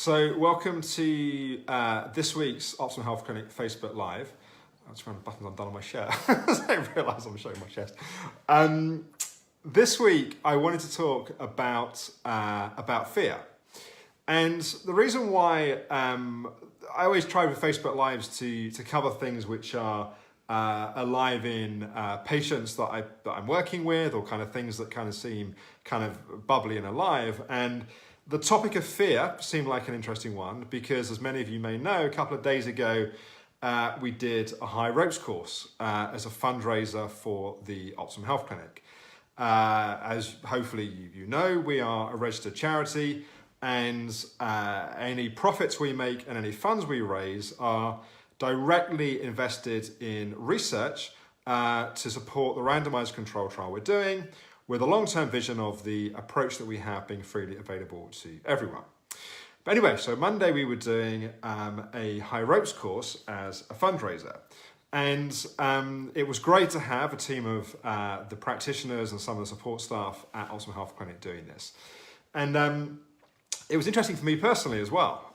So welcome to this week's Optimal Health Clinic Facebook Live. I'm just trying the buttons undone on my shirt. I don't realise I'm showing my chest. This week I wanted to talk about fear. And the reason why I always try with Facebook Lives to cover things which are alive in patients that I'm working with, or kind of things that kind of seem kind of bubbly and alive. And the topic of fear seemed like an interesting one because, as many of you may know, a couple of days ago we did a high ropes course as a fundraiser for the Optimal Health Clinic. As hopefully you know, we are a registered charity, and any profits we make and any funds we raise are directly invested in research to support the randomized control trial we're doing, with a long-term vision of the approach that we have being freely available to everyone. But anyway, so Monday we were doing a high ropes course as a fundraiser. And it was great to have a team of the practitioners and some of the support staff at Optimal Health Clinic doing this. And it was interesting for me personally as well,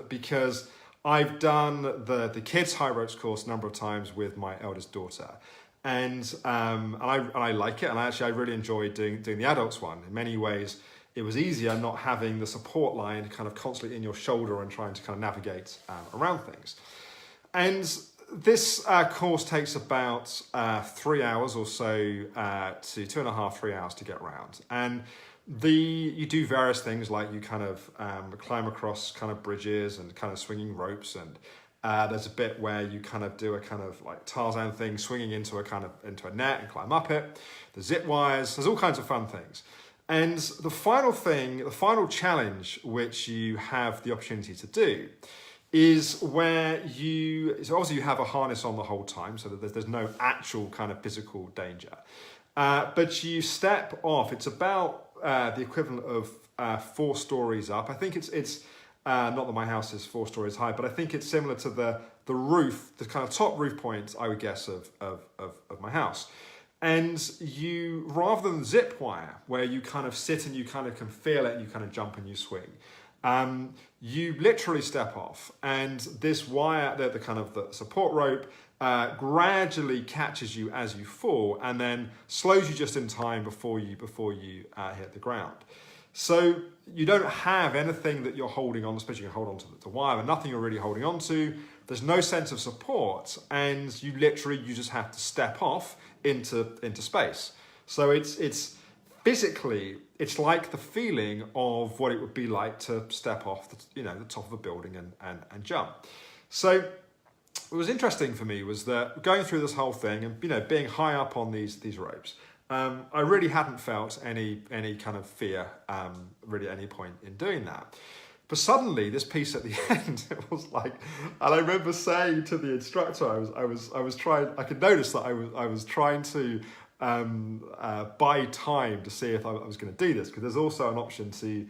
because I've done the kids high ropes course a number of times with my eldest daughter. And I like it, and I really enjoyed doing the adults one. In many ways, it was easier not having the support line kind of constantly in your shoulder and trying to kind of navigate around things. And this course takes about 3 hours or so to 2.5, 3 hours to get around. And you do various things, like you kind of climb across kind of bridges and kind of swinging ropes, and there's a bit where you kind of do a kind of like Tarzan thing, swinging into a net and climb up it. The zip wires, there's all kinds of fun things. And the final challenge which you have the opportunity to do is where so obviously you have a harness on the whole time, so that there's no actual kind of physical danger. But you step off. It's about the equivalent of 4 stories up. I think it's not that my house is 4 stories high, but I think it's similar to the roof, the kind of top roof point, I would guess, of my house. And you, rather than zip wire, where you kind of sit and you kind of can feel it and you kind of jump and you swing, you literally step off, and this wire, the kind of the support rope, gradually catches you as you fall, and then slows you just in time before you hit the ground. So you don't have anything that you're holding on, especially you can hold on to the wire, but nothing you're really holding on to. There's no sense of support, and you just have to step off into space. So it's physically, it's like the feeling of what it would be like to step off the top of a building and jump. So what was interesting for me was that going through this whole thing and being high up on these ropes, I really hadn't felt any kind of fear really at any point in doing that. But suddenly, this piece at the end, it was like, and I remember saying to the instructor, I was trying. I could notice that I was trying to buy time to see if I was going to do this, because there's also an option to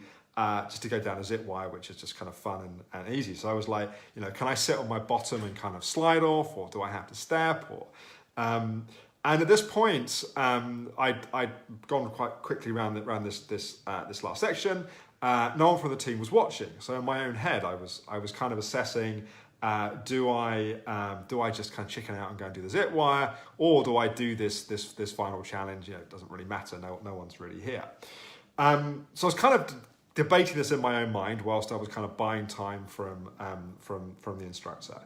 just to go down a zip wire, which is just kind of fun and easy. So I was like, can I sit on my bottom and kind of slide off, or do I have to step? And at this point, I'd gone quite quickly around this last section. No one from the team was watching, so in my own head, I was kind of assessing: do I just kind of chicken out and go and do the zip wire, or do I do this final challenge? It doesn't really matter. No one's really here. So I was kind of debating this in my own mind whilst I was kind of buying time from the instructor.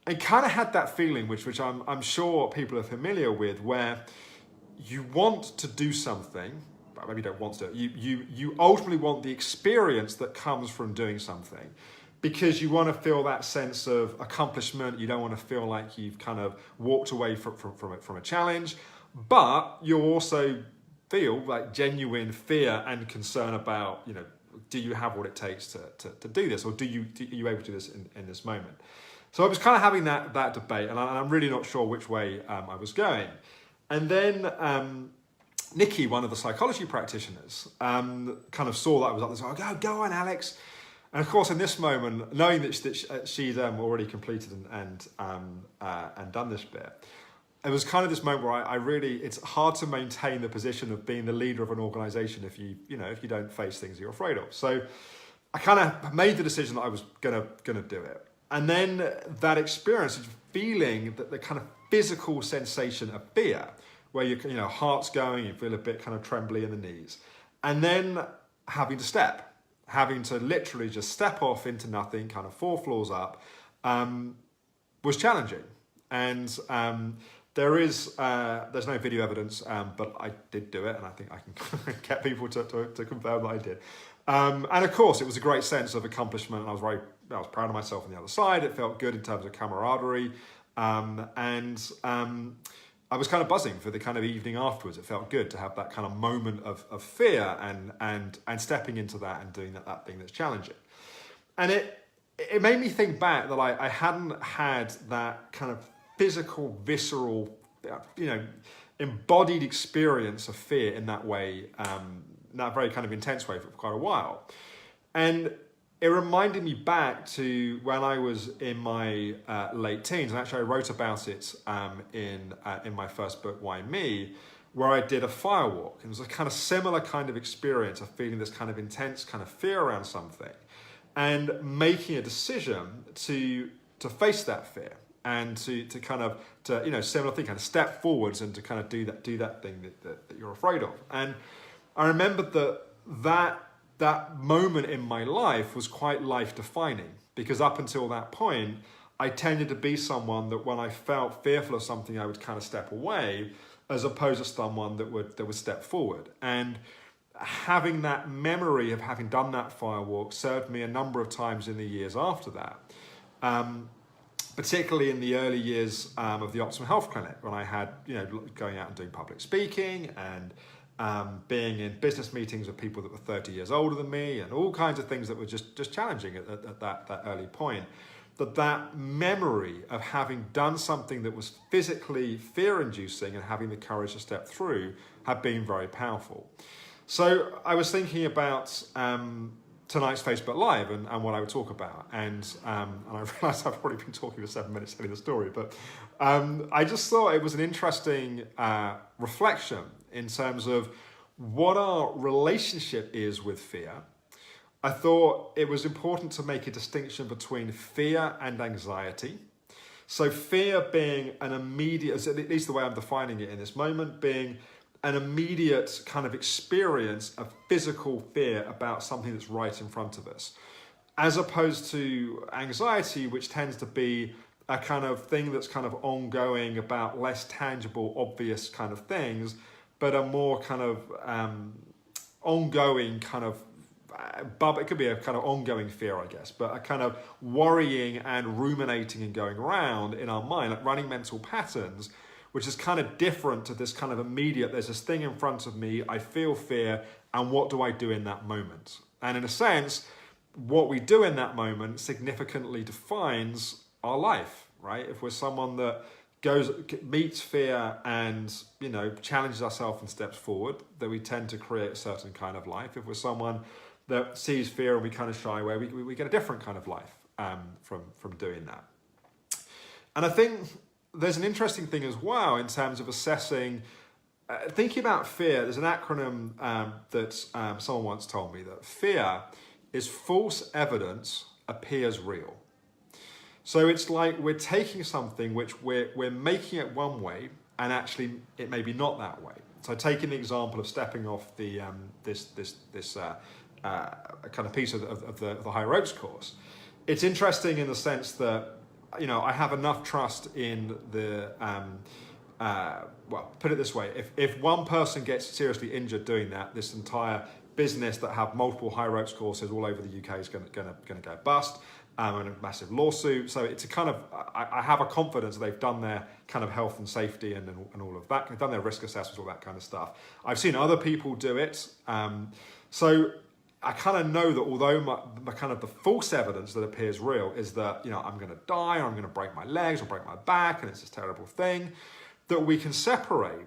And kind of had that feeling, which I'm sure people are familiar with, where you want to do something, but maybe you don't want to. You ultimately want the experience that comes from doing something, because you want to feel that sense of accomplishment. You don't want to feel like you've kind of walked away from a challenge, but you also feel like genuine fear and concern about, do you have what it takes to do this, or are you able to do this in this moment? So I was kind of having that debate, and I'm really not sure which way I was going. And then Nikki, one of the psychology practitioners, kind of saw that I was up there, so I go on, Alex. And of course, in this moment, knowing that she'd already completed and done this bit, it was kind of this moment where it's hard to maintain the position of being the leader of an organization if you don't face things you're afraid of. So I kind of made the decision that I was gonna do it. And then that experience of feeling that the kind of physical sensation of fear, where your heart's going, you feel a bit kind of trembly in the knees, and then having to literally just step off into nothing, kind of 4 floors up, was challenging. And there's no video evidence, but I did do it, and I think I can get people to confirm that I did. And of course, it was a great sense of accomplishment, and I was proud of myself on the other side. It felt good in terms of camaraderie, and I was kind of buzzing for the kind of evening afterwards. It felt good to have that kind of moment of fear and stepping into that and doing that thing that's challenging. And it made me think back that I hadn't had that kind of physical, visceral, embodied experience of fear in that way, in that very kind of intense way for quite a while. And it reminded me back to when I was in my late teens, and actually I wrote about it in my first book, Why Me, where I did a firewalk. It was a kind of similar kind of experience of feeling this kind of intense kind of fear around something, and making a decision to face that fear and to similar thing, kind of step forwards and to kind of do that thing that you're afraid of. And I remembered that moment in my life was quite life-defining, because up until that point, I tended to be someone that when I felt fearful of something, I would kind of step away, as opposed to someone that would step forward. And having that memory of having done that firewalk served me a number of times in the years after that, particularly in the early years of the Optimum Health Clinic, when I had, going out and doing public speaking and being in business meetings with people that were 30 years older than me, and all kinds of things that were just challenging at that early point. That memory of having done something that was physically fear-inducing and having the courage to step through had been very powerful. So I was thinking about tonight's Facebook Live and what I would talk about, and I realised I've already been talking for 7 minutes telling the story, but I just thought it was an interesting reflection in terms of what our relationship is with fear. I thought it was important to make a distinction between fear and anxiety. So fear being an immediate, at least the way I'm defining it in this moment, being an immediate kind of experience of physical fear about something that's right in front of us, as opposed to anxiety, which tends to be a kind of thing that's kind of ongoing about less tangible, obvious kind of things, but a more kind of ongoing kind of, it could be a kind of ongoing fear, I guess, but a kind of worrying and ruminating and going around in our mind, like running mental patterns, which is kind of different to this kind of immediate, there's this thing in front of me, I feel fear, and what do I do in that moment? And in a sense, what we do in that moment significantly defines our life, right? If we're someone that meets fear and challenges ourselves and steps forward, that we tend to create a certain kind of life. If we're someone that sees fear and we kind of shy away, we get a different kind of life from doing that. And I think there's an interesting thing as well in terms of assessing, thinking about fear. There's an acronym that someone once told me, that fear is false evidence appears real. So it's like we're taking something which we're making it one way, and actually it may be not that way. So taking the example of stepping off the this kind of piece of the High Ropes course, it's interesting in the sense that I have enough trust in the put it this way: if one person gets seriously injured doing that, this entire business that have multiple High Ropes courses all over the UK is going to go bust. And a massive lawsuit. So it's a kind of, I have a confidence they've done their kind of health and safety and all of that. They've done their risk assessments, all that kind of stuff. I've seen other people do it. So I kind of know that although my kind of the false evidence that appears real is that, I'm going to die, or I'm going to break my legs or break my back, and it's this terrible thing, that we can separate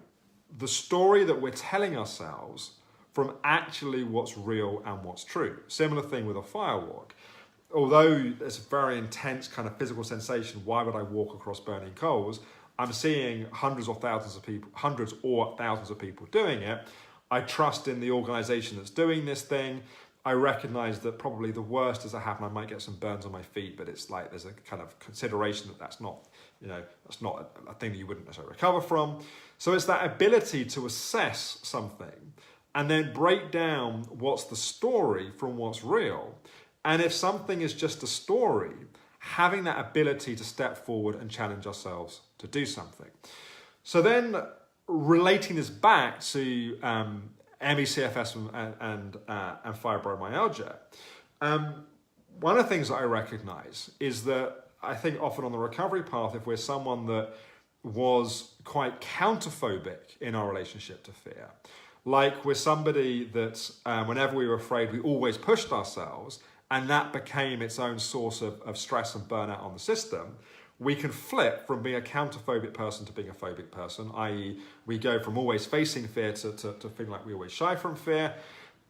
the story that we're telling ourselves from actually what's real and what's true. Similar thing with a firewalk. Although it's a very intense kind of physical sensation, why would I walk across burning coals? I'm seeing hundreds or thousands of people doing it. I trust in the organization that's doing this thing. I recognize that probably the worst is to happen. I might get some burns on my feet, but it's like there's a kind of consideration that that's not a thing that you wouldn't necessarily recover from. So it's that ability to assess something and then break down what's the story from what's real. And if something is just a story, having that ability to step forward and challenge ourselves to do something. So then relating this back to ME CFS and fibromyalgia, one of the things that I recognize is that I think often on the recovery path, if we're someone that was quite counterphobic in our relationship to fear, like we're somebody that whenever we were afraid, we always pushed ourselves, and that became its own source of stress and burnout on the system, we can flip from being a counterphobic person to being a phobic person, i.e. we go from always facing fear to feeling like we always shy from fear.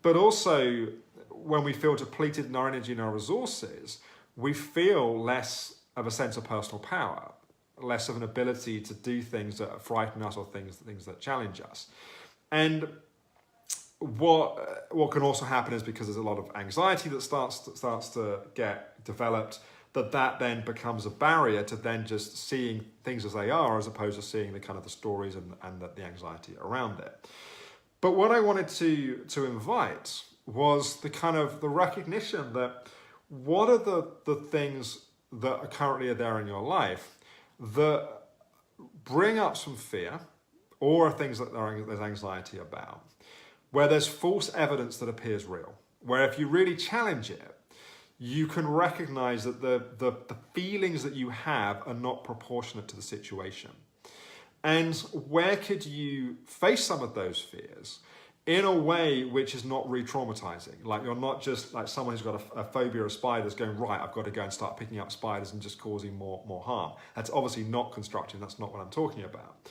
But also, when we feel depleted in our energy and our resources, we feel less of a sense of personal power, less of an ability to do things that frighten us or things that challenge us. And what can also happen is because there's a lot of anxiety that starts to get developed, that then becomes a barrier to then just seeing things as they are, as opposed to seeing the kind of the stories and the anxiety around it. But what I wanted to invite was the kind of the recognition that what are the things that are currently there in your life that bring up some fear or things that there's anxiety about, where there's false evidence that appears real, where if you really challenge it, you can recognize that the feelings that you have are not proportionate to the situation. And where could you face some of those fears in a way which is not re-traumatizing? Like you're not just like someone who's got a phobia of spiders going, right, I've got to go and start picking up spiders and just causing more harm. That's obviously not constructive. That's not what I'm talking about.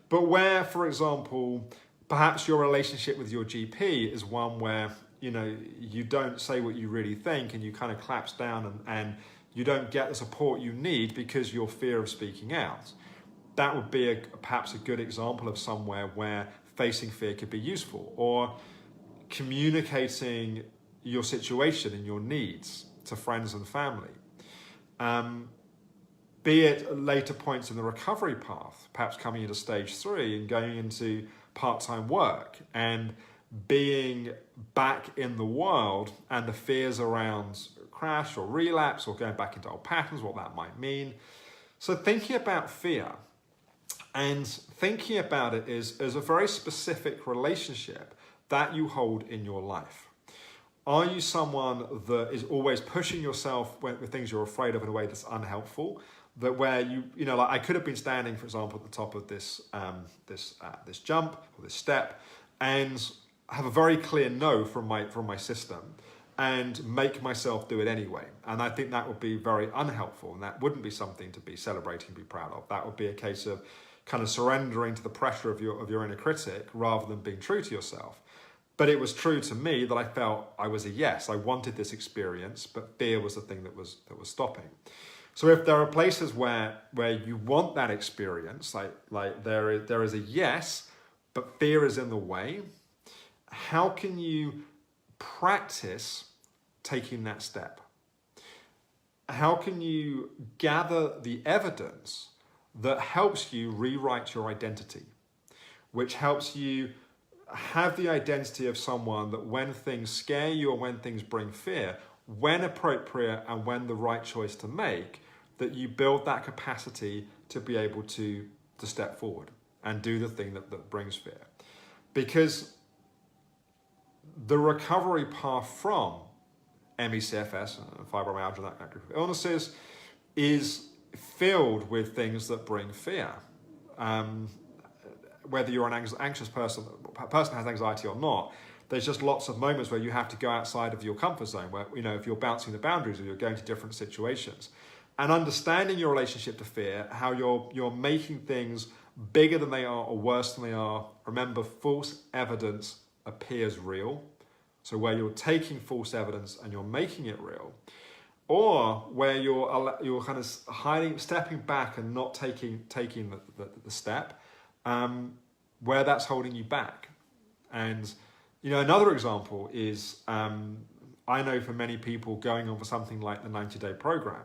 But where, for example, perhaps your relationship with your GP is one where you don't say what you really think and you kind of collapse down and you don't get the support you need because your fear of speaking out. That would be perhaps a good example of somewhere where facing fear could be useful, or communicating your situation and your needs to friends and family. Be it at later points in the recovery path, perhaps coming into stage 3 and going into part-time work and being back in the world and the fears around crash or relapse or going back into old patterns, what that might mean. So thinking about fear and thinking about it as a very specific relationship that you hold in your life. Are you someone that is always pushing yourself with things you're afraid of in a way that's unhelpful? That where like I could have been standing, for example, at the top of this jump or this step, and have a very clear no from my system, and make myself do it anyway. And I think that would be very unhelpful, and that wouldn't be something to be celebrating and be proud of. That would be a case of kind of surrendering to the pressure of your inner critic rather than being true to yourself. But it was true to me that I felt I was a yes. I wanted this experience, but fear was the thing that was stopping. So if there are places where you want that experience, like there is a yes, but fear is in the way, how can you practice taking that step? How can you gather the evidence that helps you rewrite your identity, which helps you have the identity of someone that when things scare you or when things bring fear, when appropriate and when the right choice to make, that you build that capacity to be able to step forward and do the thing that brings fear. Because the recovery path from ME CFS and fibromyalgia, that group of illnesses, is filled with things that bring fear. Whether you're an anxious person, a person has anxiety or not, there's just lots of moments where you have to go outside of your comfort zone, where, if you're bouncing the boundaries or you're going to different situations. And understanding your relationship to fear, how you're making things bigger than they are or worse than they are. Remember, false evidence appears real. So where you're taking false evidence and you're making it real, or where you're kind of stepping back and not taking the step, where that's holding you back. And another example is I know for many people going on for something like the 90-day program,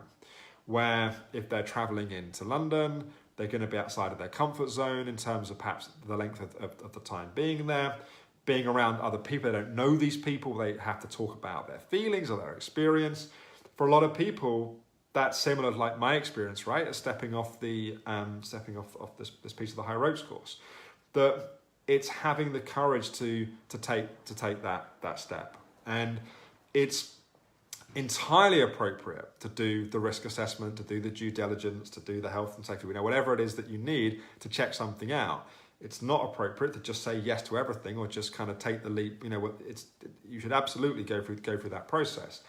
where if they're traveling into London, they're going to be outside of their comfort zone in terms of perhaps the length of the time being there, being around other people. They don't know these people. They have to talk about their feelings or their experience. For a lot of people, that's similar to like my experience, right? As stepping off this piece of the high ropes course. That it's having the courage to take that step. And it's entirely appropriate to do the risk assessment, to do the due diligence, to do the health and safety, whatever it is that you need to check something out. It's not appropriate to just say yes to everything or just kind of take the leap. You should absolutely go through that process,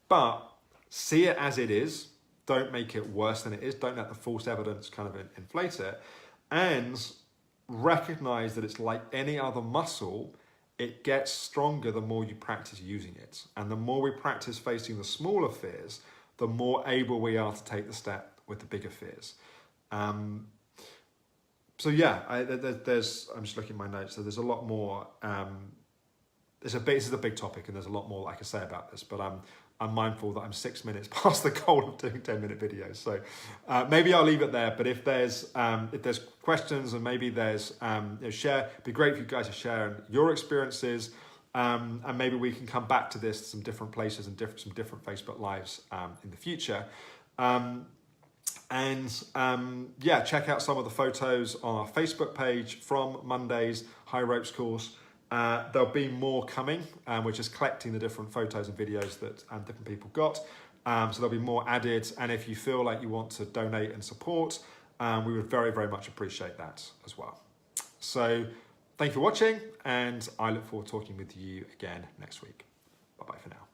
but see it as it is. Don't make it worse than it is. Don't let the false evidence kind of inflate it, and recognize that it's like any other muscle. It gets stronger the more you practice using it. And the more we practice facing the smaller fears, the more able we are to take the step with the bigger fears. So yeah, I'm just looking at my notes. So there's a lot more. This is a big topic, and there's a lot more I can say about this. But I'm mindful that I'm 6 minutes past the goal of doing 10-minute videos. So maybe I'll leave it there. But if there's questions, and maybe there's share, it'd be great for you guys to share your experiences, and maybe we can come back to this some different places and some different Facebook Lives in the future. Check out some of the photos on our Facebook page from Monday's High Ropes course. There'll be more coming. We're just collecting the different photos and videos that different people got. So there'll be more added. And if you feel like you want to donate and support, we would very, very much appreciate that as well. So thank you for watching, and I look forward to talking with you again next week. Bye-bye for now.